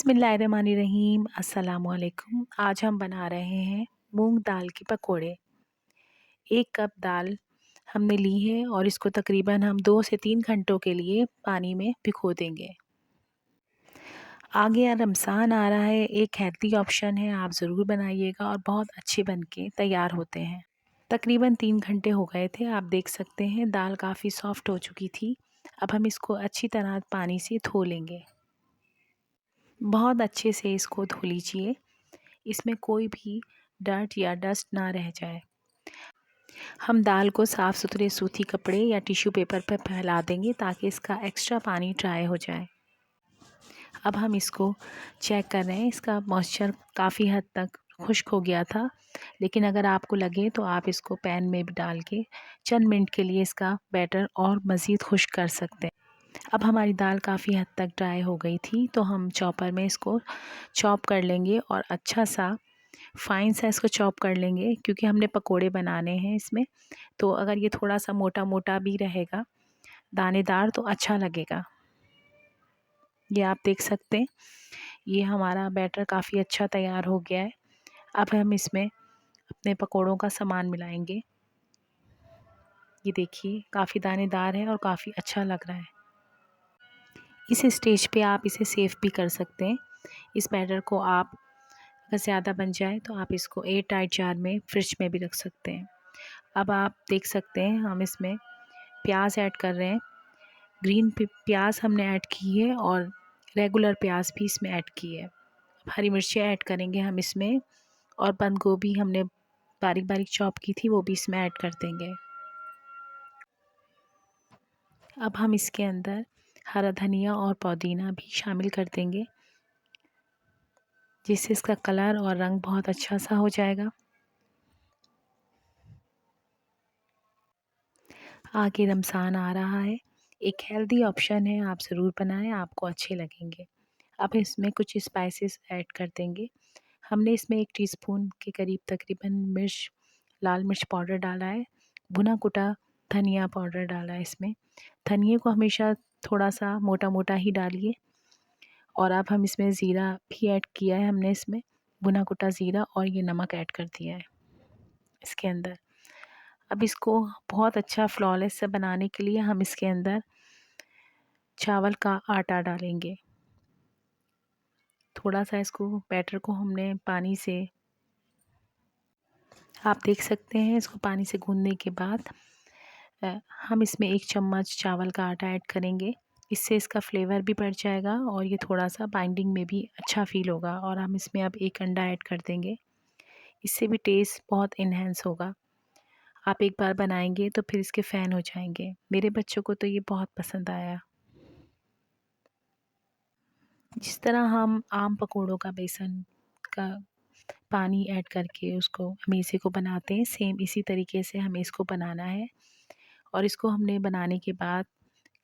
बिस्मिल्लाहिर्रहमानिर्रहीम अस्सलामुअलैकुम। आज हम बना रहे हैं मूंग दाल के पकोड़े। 1 कप दाल हमने ली है और इसको तकरीबन हम 2 से 3 घंटों के लिए पानी में भिगो देंगे। आगे रमज़ान आ रहा है, एक हेल्दी ऑप्शन है, आप ज़रूर बनाइएगा और बहुत अच्छे बन के तैयार होते हैं। तकरीबन 3 घंटे हो गए थे, आप देख सकते हैं दाल काफ़ी सॉफ़्ट हो चुकी थी। अब हम इसको अच्छी तरह पानी से धो लेंगे। बहुत अच्छे से इसको धो लीजिए, इसमें कोई भी डर्ट या डस्ट ना रह जाए। हम दाल को साफ़ सुथरे सूती कपड़े या टिश्यू पेपर पर फैला देंगे ताकि इसका एक्स्ट्रा पानी ड्राई हो जाए। अब हम इसको चेक कर रहे हैं, इसका मॉइस्चर काफ़ी हद तक खुश्क हो गया था, लेकिन अगर आपको लगे तो आप इसको पैन में भी डाल के चंद मिनट के लिए इसका बैटर और मज़ीद खुश्क कर सकते हैं। अब हमारी दाल काफ़ी हद तक ड्राई हो गई थी, तो हम चॉपर में इसको चॉप कर लेंगे और अच्छा सा फ़ाइन सा इसको चॉप कर लेंगे, क्योंकि हमने पकोड़े बनाने हैं इसमें। तो अगर ये थोड़ा सा मोटा मोटा भी रहेगा, दानेदार, तो अच्छा लगेगा। ये आप देख सकते हैं, ये हमारा बैटर काफ़ी अच्छा तैयार हो गया है। अब हम इसमें अपने पकोड़ों का सामान मिलाएंगे। ये देखिए काफ़ी दानेदार है और काफ़ी अच्छा लग रहा है। इस स्टेज पे आप इसे सेव भी कर सकते हैं। इस बैटर को आप अगर ज़्यादा बन जाए तो आप इसको एयर टाइट जार में फ्रिज में भी रख सकते हैं। अब आप देख सकते हैं हम इसमें प्याज ऐड कर रहे हैं। ग्रीन प्याज हमने ऐड की है और रेगुलर प्याज भी इसमें ऐड की है। हरी मिर्चें ऐड करेंगे हम इसमें, और बंद गोभी हमने बारीक बारीक चॉप की थी, वो भी इसमें ऐड कर देंगे। अब हम इसके अंदर हरा धनिया और पुदीना भी शामिल कर देंगे, जिससे इसका कलर और रंग बहुत अच्छा सा हो जाएगा। आगे रमज़ान आ रहा है, एक हेल्दी ऑप्शन है, आप ज़रूर बनाएं, आपको अच्छे लगेंगे। अब इसमें कुछ स्पाइसेस ऐड कर देंगे। हमने इसमें 1 टीस्पून के करीब तकरीबन लाल मिर्च पाउडर डाला है। भुना कुटा धनिया पाउडर डाला है इसमें। धनिए को हमेशा थोड़ा सा मोटा मोटा ही डालिए। और अब हम इसमें ज़ीरा भी ऐड किया है, हमने इसमें भुना कुटा ज़ीरा, और ये नमक ऐड कर दिया है इसके अंदर। अब इसको बहुत अच्छा फ्लॉलेस से बनाने के लिए हम इसके अंदर चावल का आटा डालेंगे। थोड़ा सा इसको बैटर को हमने पानी से, आप देख सकते हैं, इसको पानी से गूँथने के बाद हम इसमें 1 चम्मच चावल का आटा ऐड करेंगे। इससे इसका फ्लेवर भी बढ़ जाएगा और ये थोड़ा सा बाइंडिंग में भी अच्छा फ़ील होगा। और हम इसमें अब 1 अंडा ऐड कर देंगे, इससे भी टेस्ट बहुत इन्हेंस होगा। आप एक बार बनाएंगे तो फिर इसके फ़ैन हो जाएंगे। मेरे बच्चों को तो ये बहुत पसंद आया। जिस तरह हम आम पकोड़ों का बेसन का पानी ऐड करके उसको अमीज़े को बनाते हैं, सेम इसी तरीके से हमें इसको बनाना है। और इसको हमने बनाने के बाद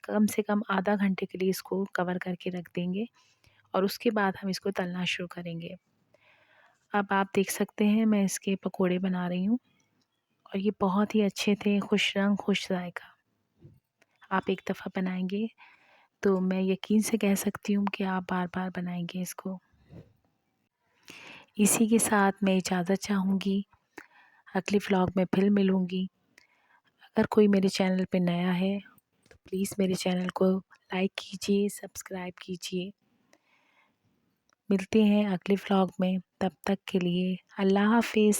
कम से कम आधा घंटे के लिए इसको कवर करके रख देंगे, और उसके बाद हम इसको तलना शुरू करेंगे। अब आप देख सकते हैं मैं इसके पकोड़े बना रही हूँ, और ये बहुत ही अच्छे थे, खुश रंग खुश जायका। आप एक दफ़ा बनाएंगे तो मैं यकीन से कह सकती हूँ कि आप बार बार बनाएंगे इसको। इसी के साथ मैं इजाज़त चाहूँगी, अगले व्लॉग में फिर मिलूँगी। अगर कोई मेरे चैनल पे नया है तो प्लीज़ मेरे चैनल को लाइक कीजिए, सब्सक्राइब कीजिए। मिलते हैं अगले व्लॉग में, तब तक के लिए अल्लाह हाफ़िज़।